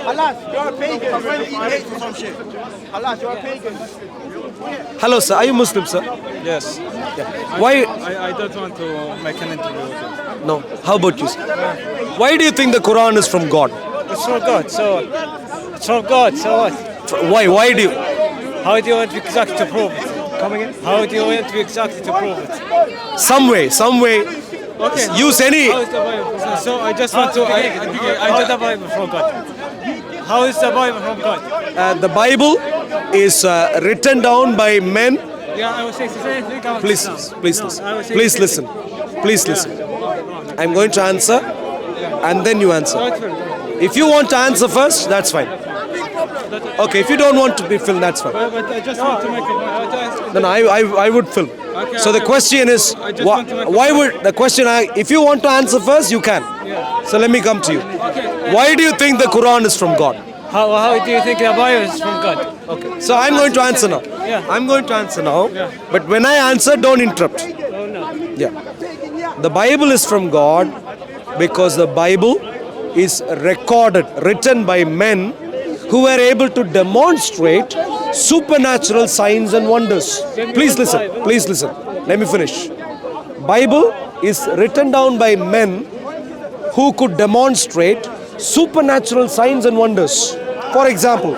Alas, you're a pagan. Alas, you're a pagan. Hello, sir. Are you Muslim, sir? Yes. Why? I don't want to make an interview with you. No. How about you, sir? Why do you think the Quran is from God? It's from God, so it's from God, so what? Why? Why do you? How do you want exactly to prove it? Come again? How do you want exactly to prove it? Some way. Okay. Use any. How is the Bible? So I just want to. I know the Bible from God. How is the Bible from God? The Bible is written down by men. Yeah, I was saying the same thing. Please, please No, listen. I was saying Please the same listen. Please listen. I'm going to answer, and then you answer. If you want to answer first, that's fine. Okay, if you don't want to be filmed, that's fine. But I just want to make it. Then I would film. Okay, So the okay. question is, I just want to make why would the question? If you want to answer first, you can. So let me come to you. Why do you think the Quran is from God? How do you think the Bible is from God? Okay. So I'm going to answer now. Yeah. I'm going to answer now. But when I answer, don't interrupt. Oh no. Yeah. The Bible is from God because the Bible is written by men who were able to demonstrate supernatural signs and wonders. Please listen. Please listen. Let me finish. Bible is written down by men who could demonstrate supernatural signs and wonders. For example,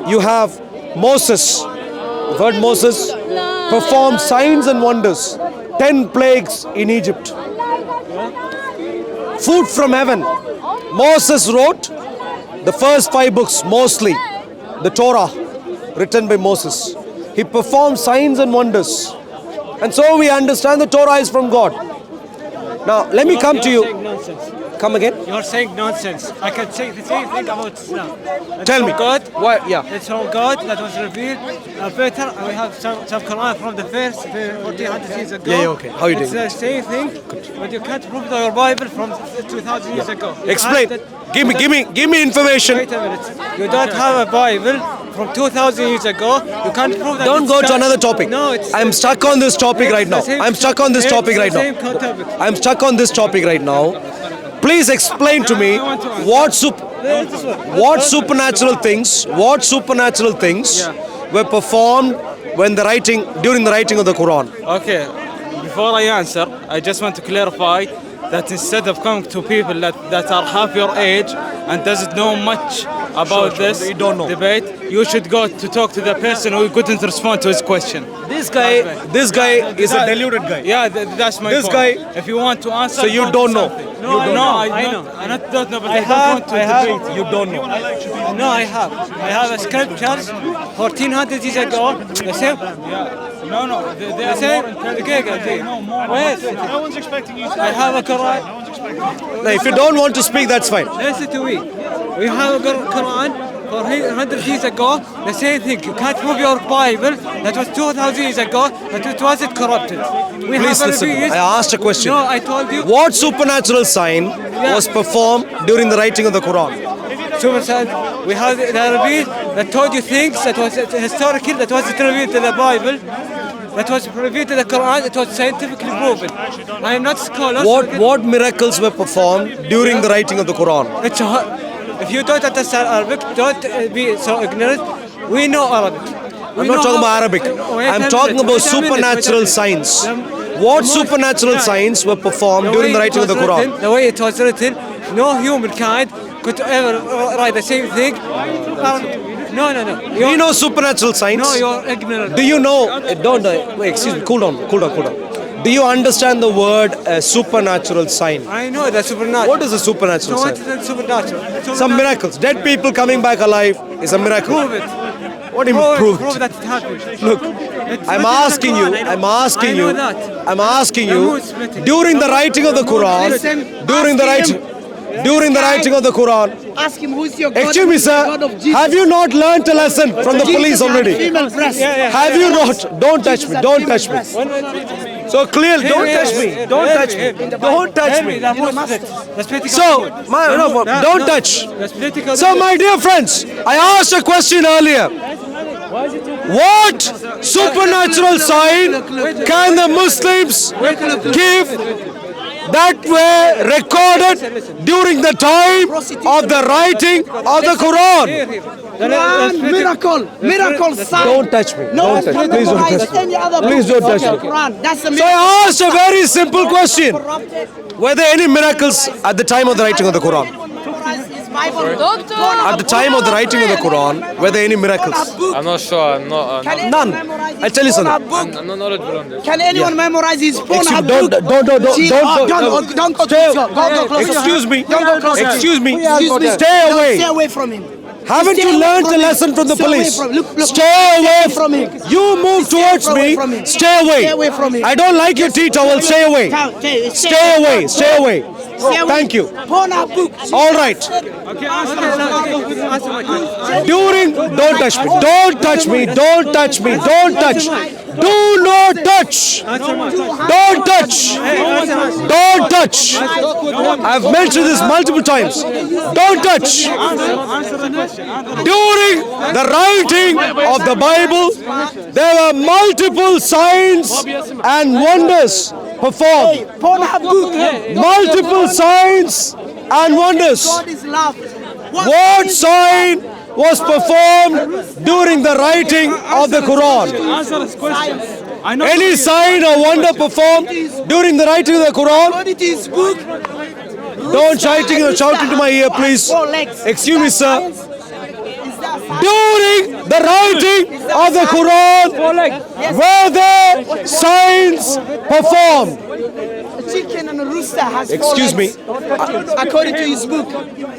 you have Moses. You've heard Moses perform signs and wonders. 10 plagues in Egypt. Food from heaven. Moses wrote the first 5 books, mostly the Torah, written by Moses. He performed signs and wonders. And so we understand the Torah is from God. Now, let me come to you. Come again? You're saying nonsense. I can say the same thing about Islam. It's Tell from me. God. Why? Yeah. It's from God that was revealed better. We have some Quran from the first 1400 years ago. Yeah, okay. How you it's doing? the same thing, but you can't prove your Bible from 2000 years ago. You Explain. have Give me information. Wait a minute. You don't have a Bible from 2000 years ago. You can't prove that. Don't it's go to done- another topic. No, it's. I'm stuck on this topic right now. I'm stuck on this topic right now. I'm stuck on this topic right now. Please explain to me what supernatural things were performed during the writing of the Quran. Okay, before I answer, I just want to clarify that instead of coming to people that are half your age and doesn't know much about this we don't know. debate, you should go to talk to the person who couldn't respond to his question. This guy is a deluded guy. Yeah, that's my This point. guy- If you want to answer, So you go to don't know. something. You No, don't no, know. I know. I don't know, but I don't want to debate. You don't know. No, I have. I have a scriptures 1400 years ago. The same. No. They are same? more intelligent. Wait. No one's expecting you to. I have a Quran. Now, if you don't want to speak, that's fine. Listen to me. We have a Quran for 100 years ago. The same thing. You can't prove your Bible that was 2000 years ago that it wasn't corrupted. We Please have listen. Arabic. I asked a question. No, I told you. What supernatural sign was performed during the writing of the Quran? Super said we have the Arabic that told you things that was historical, that wasn't revealed to the Bible, that was revealed to the Quran, it was scientifically proven. I am not a scholar. What miracles were performed during the writing of the Quran? It's if you don't understand Arabic, don't be so ignorant. We know Arabic. I'm not talking about Arabic. I'm talking about supernatural signs. What supernatural signs were performed during the writing of the Quran? The way it was written, no humankind could ever write the same thing. No. Do you know supernatural signs? No, you're ignorant. Do you know? Wait, excuse me. Cool down. Do you understand the word supernatural sign? I know the supernatural. What is a supernatural So what sign? is the supernatural? Some miracles. Dead people coming back alive is a miracle. Prove it. What do you mean prove Prove it? that it happened. Look, I'm asking you. I know that. During the writing of the Quran, during the writing of the Quran. Ask him who's your God. Excuse me, sir. God of Jesus. Have you not learnt a lesson from the police already? Female breast. Have you not? Don't touch me. Don't touch me. So clearly, don't touch me. Don't touch me. Don't touch me. So, don't touch. So, my dear friends, I asked a question earlier. What supernatural sign can the Muslims give that were recorded during the time of the writing of the Quran. Quran, miracle sign. Don't touch me. No Don't one touch can me. Please don't memorize touch me. any other Please book don't touch except me. Quran. That's the So miracle. I asked a very simple question. Were there any miracles at the time of the writing of the Quran? Memorize his Bible. At the time of the writing of the Quran, were there any miracles? I'm not sure. I'm not. Can anyone None. memorize his I'll tell you something. Pornhub book? I'm not knowledgeable on this. Can anyone memorize his Excuse Pornhub don't, book? don't, don't, don't, Gee, don't, don't go Stay- closer. Go closer. Excuse me. Don't go closer. Excuse me. Excuse me. Stay No, away. Stay away from him. Haven't Stay you away learned from the him. lesson from the Stay away police? from- look, Stay away from him. You move Stay towards away me. from him. Stay away. Stay away from him. I don't like your tea towel. Stay away. Stay away. Stay away. Stay away. Thank you. Pornhub book. All right. During, don't touch me. Don't touch me. Don't touch me. Don't touch. Do not touch. Don't touch. Don't touch. I've mentioned this multiple times. Don't touch. During the writing of the Bible, there were multiple signs and wonders performed. Pornhub book. Multiple signs and wonders. God is love. What sign was performed during the writing of the Quran? Any sign or wonder performed during the writing of the Quran? According to his book. Don't shout into my ear, please. Excuse me, sir. Is that sign? During the writing of the Quran, were there signs performed? A chicken and a rooster has Excuse four legs. According to his book.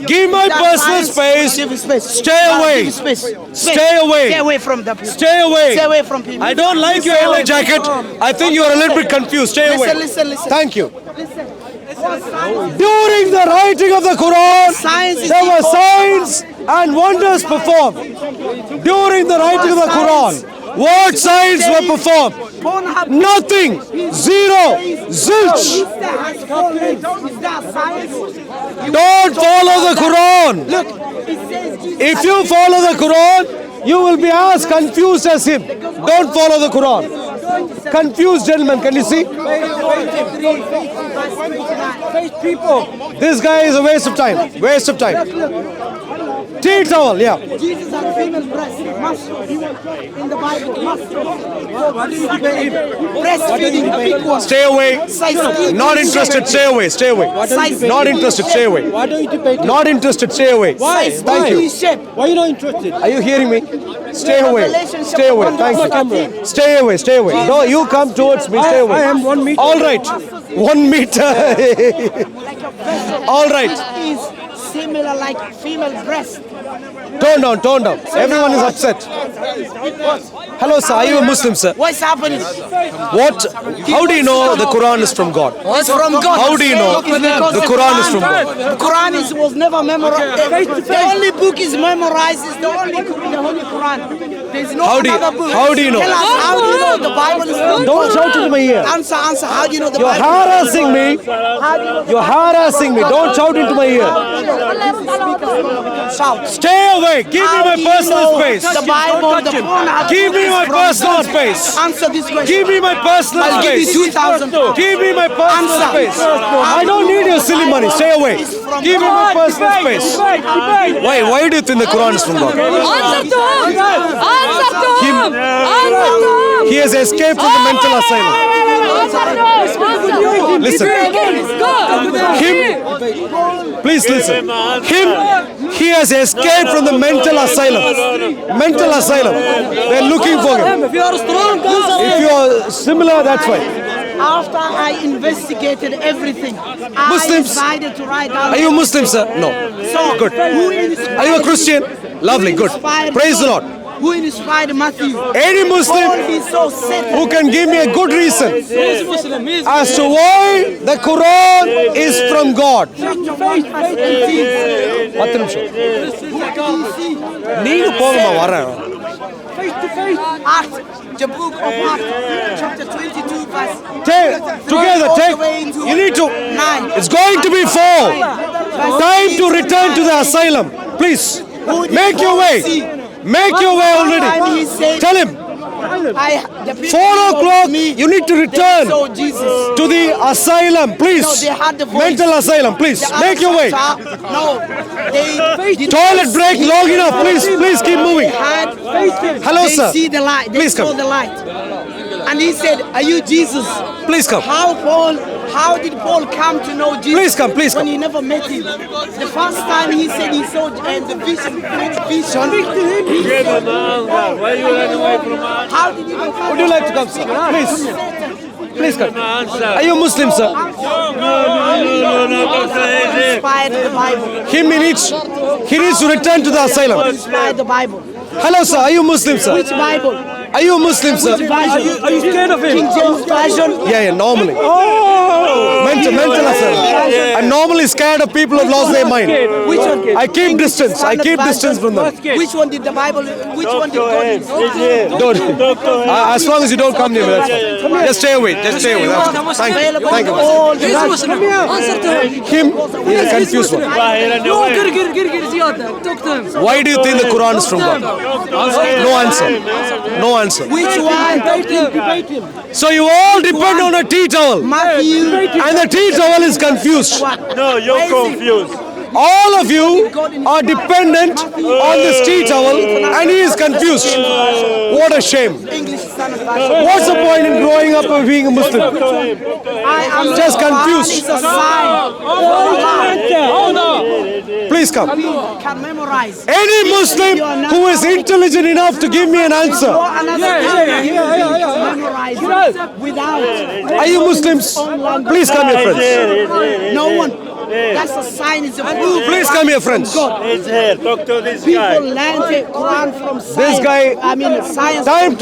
Give my That personal science- space. Give him space. Stay away. Give him space. Stay away. Stay away from the people. Stay away. Stay away from people. I don't like your yellow jacket. I think you are a little bit confused. Stay away. Listen. Thank you. Listen. What signs? During the writing of the Quran, Science is there were the- signs and wonders performed. During the writing of the Quran, what signs were performed? Pornhub Nothing. Zero. Zilch. rooster has four legs. Is that science? Don't follow the Quran. Look, it says Jesus. If you follow the Quran, you will be as confused as him. Don't follow the Quran. Confused gentlemen, can you see? This guy is a waste of time. Waste of time. Tea towel, yeah. Jesus had female breasts. Must in the Bible. Must. Breastfeeding. A big one. Stay away. Size Not interested. Stay away. Stay away. Size Not interested. Stay away. Why don't you debate it? Not interested. Stay away. Why? Thank you. shape. Why are you not interested? Are you hearing me? Stay away. Stay away. Thank you. Stay away. Stay away. No, you come towards me. Stay away. I am 1 meter. All right. 1 meter. All right. Is similar like female breast. Tone down. Tone down. Everyone is upset. Hello, sir. Are you a Muslim, sir? What's happening? What? How do you know the Quran is from God? It's from God. How do you know It's because the Quran is from God? The Quran was never memorized. The only book is memorized is the Holy Quran. There's no How do you- another book. how do you know? Tell us, how do you know the Bible is from Don't God? shout into my ear. Answer. How do you know the You're Bible? harassing me. How do you know the You're harassing me. Don't shout into my ear. Shout. Stay away. Give me How my do you personal know space. The Bible, the Quran. Give me is my from personal God? space. Answer this question. Give me my personal I'll give you space. 2,000 pounds. Give me my personal Answer. space. I don't need your silly money. Stay away. Give me my personal space. Why do you think the Quran is from God? Answer to him! Answer to him! Answer to him! He has escaped from the mental asylum. Answer to him! Listen. Him, please listen. He has escaped from the mental asylum. Mental asylum. They're looking for him. If you are strong, If you are similar, that's fine. After I investigated everything, I Muslims. decided to write down. Are you Muslim, sir? No. So, Good. Who inspired, Are you a Christian? Lovely, good. Praise the Lord. Who inspired Matthew? Any Paul, Muslim he's so set. who can give me a good reason as to why the Quran is from God. 10 நிமிஷம். நீங்க போங்கம்மா வரேன். Acts, the book of Acts, chapter 22, verse Together, all the way into you need to. 9. It's going to be 4. Time to return to the asylum. Please, make your way. Make your way already. Tell him. The people 4 o'clock, me, you need to they return saw Jesus. to the asylum, please. No, they had the voice. Mental asylum, please. The Make your way. No, they Toilet break long enough, please. Please keep moving. Hello, they sir. see the light. They Please saw come. the light. And he said, "Are you Jesus?" Please come. How did Paul come to know Jesus? Please come, please when come. he never met him. The first time he said he saw the vision. Why you run away from us? How did he come? Would you like to come, sir? Please. Please come. Are you Muslim, sir? No, Dr. Eze. Inspired the Bible. He needs to return to the asylum. Inspired the Bible. Hello, sir. Are you Muslim, sir? Which Bible? Are you a Muslim, sir? Are you scared of him? King James Version. Yeah, normally. Mental asylum. I'm normally scared of people who've lost their mind. Which one? I keep distance. I keep distance from them. Which one did the Bible? Which one did God use? Don't. As long as you don't come near me, that's fine. Just stay away. Just stay away. That's fine. Thank you. Thank you. All the Answer to him. Him, he's a confused one. No, get زيادة. Talk to him. Why do you think the Quran is from God? No answer. No answer. Which one? So you all depend on a tea towel. Matthew. And the tea towel is confused. No, you're confused. All of you are dependent on this tea towel and he is confused. What a shame. English son of God. What's the point in growing up and being a Muslim? I am Just confused. It's a sign. Please come. Can memorize. Any Muslim who is intelligent enough to give me an answer. Memorize without. Are you Muslims? Please come here, friends. No one. That's a sign. It's a proof. Please come here, friends. He's here. Talk to this People guy. learn the Quran from science. This guy. I mean, science. Time.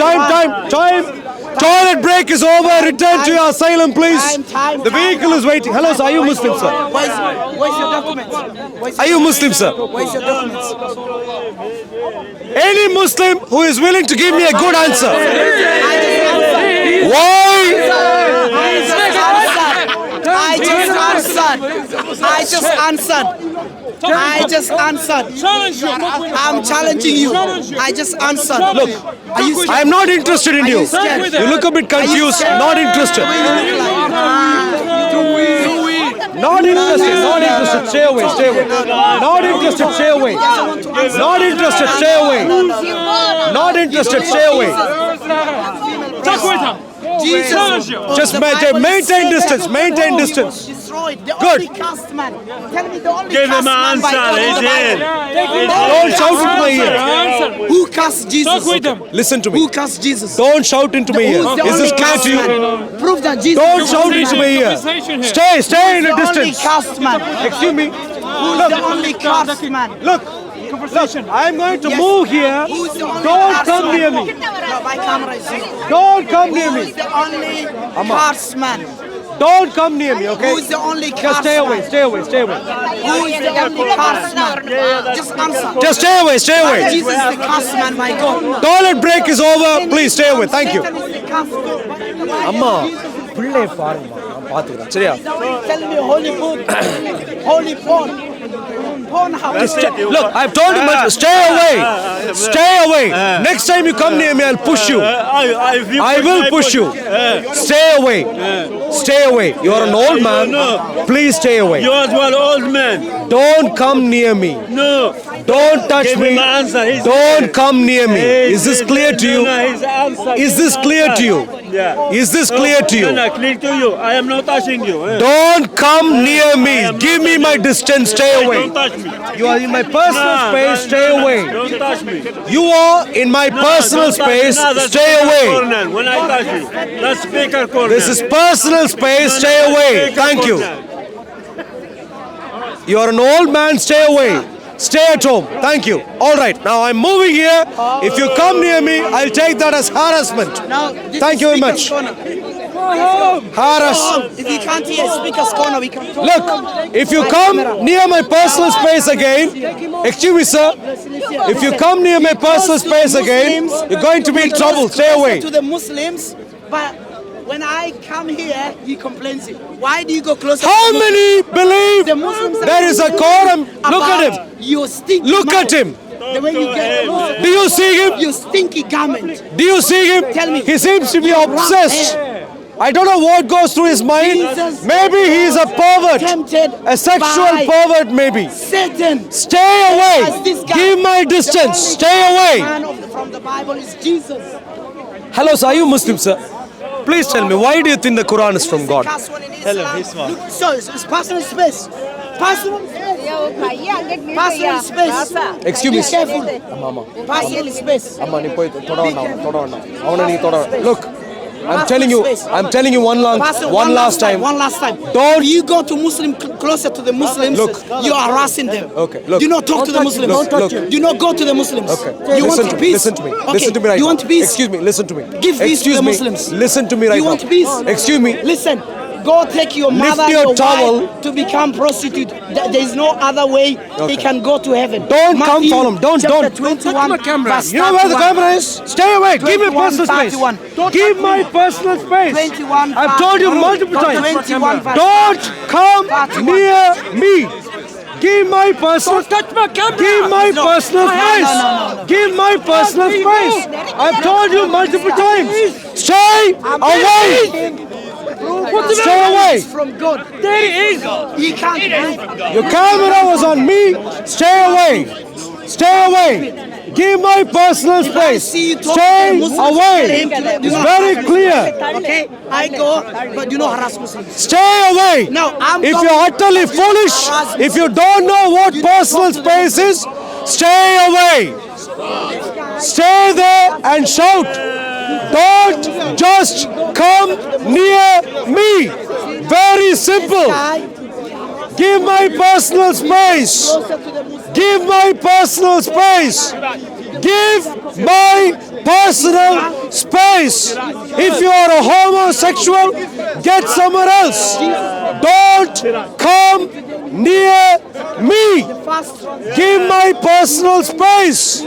Toilet break is over. Return to your asylum, please. Time. The vehicle is waiting. Hello, sir. Are you Muslim, sir? Where's your documents? Are you Muslim, sir? Where's your documents? Any Muslim who is willing to give me a good answer. Why? I just answered. I'm challenging you. I just answered. Look, Are you I am not interested in you. scared? You look a bit confused. Not interested. Not interested. Not interested. Stay away. Stay away. Not interested. Stay away. Not interested. Stay away. Not interested. Stay away. Jesus. Just maintain distance. Maintain distance. Destroyed. The Good. only cast man. Tell me the only Give cast him an man by answer. God in He's the here. Bible. Don't shout into my ear. Who cast Jesus? Listen to Who me. cast Jesus? Don't shout into my ear. Who's the Is this only clear cast to you? man? Prove that Jesus. Don't shout into my ear. Stay in a the only distance. cast man. Excuse me. Who's the only cast man? Look, I'm going to Yes. move here. Who's the only Don't cast come man? near me. No, my camera is here. Don't come near Who's me. the only cast man? Don't come near me, okay? Who's the only Just cast stay away, man? stay away, stay away. Who is the only cast man? Just answer. Just stay away, stay away. Jesus is the cast man by God. Toilet break is over. Please stay away. Thank you. Satan is the cast man. அம்மா பிள்ளை பாருங்கம்மா நான் பாத்துக்கிறேன் சரியா Tell me holy book, holy porn, porn house. Look, I've told you much. Stay away. Stay away. Next time you come near me, I'll push you. I will push you. Stay away. Stay away. You are an old man. Please stay away. You as well, old man. Don't come near me. No. Don't touch Give me. him an answer. He's Don't come near me. Is this clear to you? No, his answer. Is this clear to you? Yeah. Is this clear to you? No, clear to you. I am not touching you. Don't come near me. Give me my distance. Stay away. Don't touch me. You are in my personal space. Stay away. Don't touch me. You are in my personal Don't touch space. me. No, that's Stay speaker away. corner. When I touch you, that's speaker corner. This is personal space. No, Stay that's away. speaker Thank you. corner. You are an old man. Stay away. Stay at home. Thank you. All right. Now I'm moving here. If you come near me, I'll take that as harassment. Now, this Thank is you very Speaker's much. Corner. Harass. If you can't hear Speaker's Corner, we can talk. Look, if you come near my personal space again, excuse me, sir. If you come near my personal space again, you're going to be in trouble. Stay away. To the Muslims, but when I come here, he complains. Why do you go closer? How to the many believe The Muslims there is a quorum? Look at him. You stick. Look at him. The way you get Do you see him? you stinky garment. Do you see him? Tell me. He seems to be obsessed. I don't know what goes through his mind. Jesus Maybe he is a pervert. Tempted A sexual by pervert, maybe. Satan. Stay As away. this guy, Give my distance. the only Stay away. man from the Bible is Jesus. Hello, sir. Are you Muslim, sir? Please tell me, why do you think the Quran is from God? Tell him he's Look, so it's personal space. Personal space. Personal space. Excuse me. Be careful. Personal space. Look, I'm telling you one last time. One last time. Don't- You go to Muslim closer to the Muslims. Look. You are harassing them. Okay, look. Do not talk to the Muslims. Look. Do not go to the Muslims. Okay. You listen want to peace? Listen to me. Okay. Listen to me right You now. want peace? Excuse me. Listen to me. Give peace to Excuse the me. Muslims. Listen to me right You now. want peace? Excuse me. Listen. Go take your Lift mother, your your towel. wife to become prostitute. There is no other way he can go to heaven. Don't come Matthew follow him. Don't. chapter 21, verse You know where the 31. camera is? Stay away. Give me 21, personal space. 31. Give my personal space. 21, I've told you multiple times. 21, verse Don't come 31. near me. Give my personal. touch my camera. Give my personal space. no. Give my personal space. I've told you multiple times. Stay away. Stay away. From God. There it is. He can't. Your camera was on me. Stay away. Stay away. Give my personal If I space. see you talking to Stay the Muslims, tell away. him to do It's not very harass clear. Muslims. Okay, I go, but do not harass Muslims. Stay away. No, I'm If coming. you're utterly foolish, if you don't know what personal space is, stay away. Stay there and shout. Don't just come near me. Very simple. Give my personal space. Give my personal space. Give my personal space. If you are a homosexual, get somewhere else. Don't come near me. Give my personal space.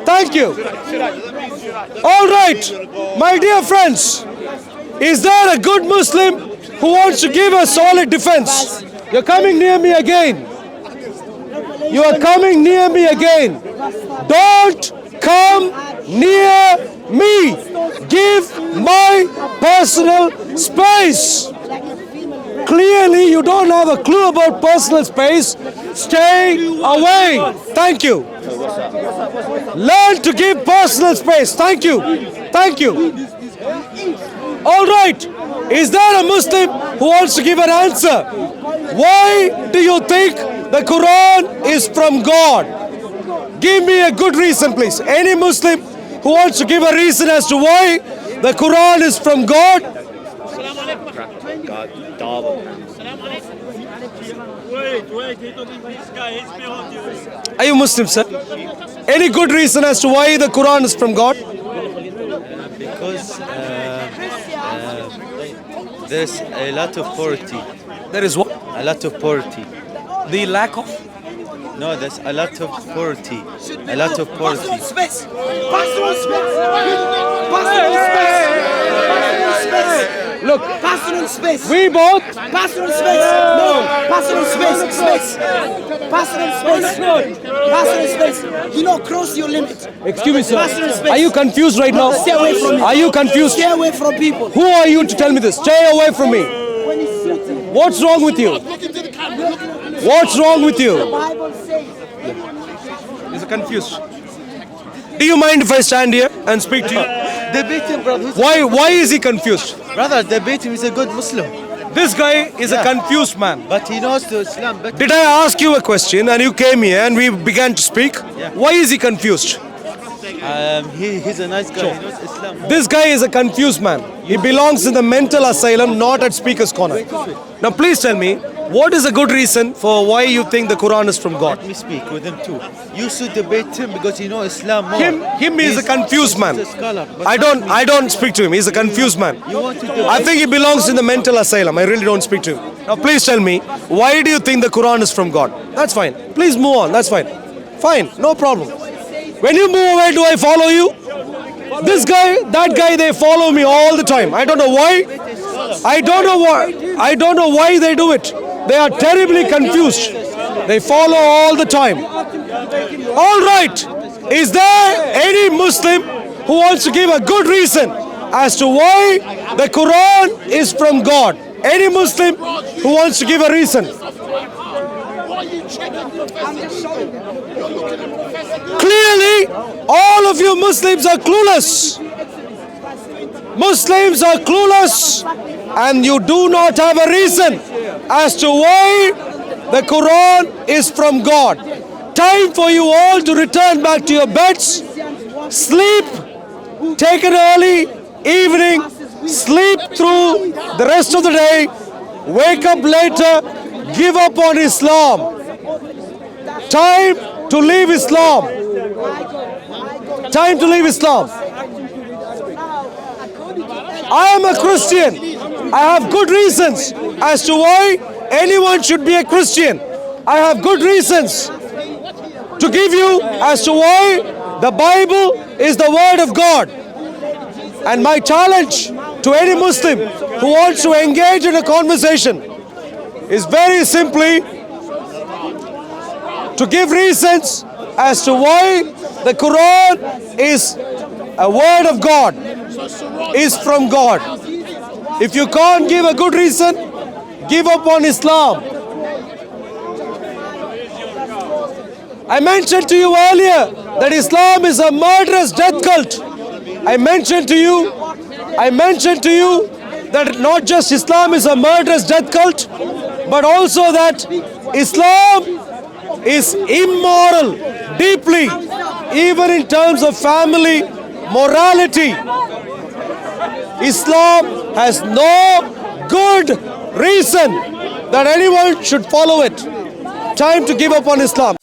Thank you. All right, my dear friends, is there a good Muslim who wants to give a solid defense? You're coming near me again. You are coming near me again. Don't come near me. Give my personal space. Clearly, you don't have a clue about personal space. Stay away. Thank you. Learn to give personal space. Thank you. Thank you. All right. Is there a Muslim who wants to give an answer? Why do you think the Quran is from God? Give me a good reason, please. Any Muslim who wants to give a reason as to why the Quran is from God? Wait, he's talking to this guy, he's behind you. Are you Muslim, sir? Any good reason as to why the Quran is from God? Because there's a lot of poverty. There is what? A lot of poverty. The lack of. No, there's a lot of poverty. A lot of poverty. Personal space. Personal space. Personal space. Personal space. Look, Personal space. we both. Personal space. No. Personal space. Space. Personal space. Personal space. Do not cross your limit. Excuse me, Personal sir. space. Are you confused right now? Stay away from me. Are you confused? Stay away from people. Who are you to tell me this? Stay away from me. When it's shooting. What's wrong with you? What's wrong with you? Bible says. He's confused. Do you mind if I stand here and speak to you? Debate him, brother. Why is he confused? Brother, debate him. He's a good Muslim. This guy is a Yeah. confused man. But he knows the Islam better. Did I ask you a question and you came here and we began to speak? Yeah. Why is he confused? He's a nice guy. He knows Islam. This guy is a confused man. He belongs in the mental asylum, not at Speaker's Corner. Now, please tell me, what is a good reason for why you think the Quran is from God? Let me speak with him too. You should debate him because he knows Islam more. Him is a confused man. He's a scholar. But I don't speak to him. He's a confused man. You want to debate? I think he belongs in the mental asylum. I really don't speak to him. Now, please tell me, why do you think the Quran is from God? That's fine. Please move on. That's fine. Fine. No problem. When you move away, do I follow you? This guy, that guy, they follow me all the time. I don't know why. I don't know why they do it. They are terribly confused. They follow all the time. All right. Is there any Muslim who wants to give a good reason as to why the Quran is from God? Any Muslim who wants to give a reason? Clearly, all of you Muslims are clueless. Muslims are clueless, and you do not have a reason as to why the Quran is from God. Time for you all to return back to your beds, sleep, take an early evening, sleep through the rest of the day, wake up later, give up on Islam. Time to leave Islam. Time to leave Islam. I am a Christian. I have good reasons as to why anyone should be a Christian. I have good reasons to give you as to why the Bible is the word of God. And my challenge to any Muslim who wants to engage in a conversation is very simply to give reasons as to why the Quran is a word of God, is from God. If you can't give a good reason, give up on Islam. I mentioned to you earlier that Islam is a murderous death cult. I mentioned to you that not just Islam is a murderous death cult, but also that Islam is immoral deeply, even in terms of family morality. Islam has no good reason that anyone should follow it. Time to give up on Islam.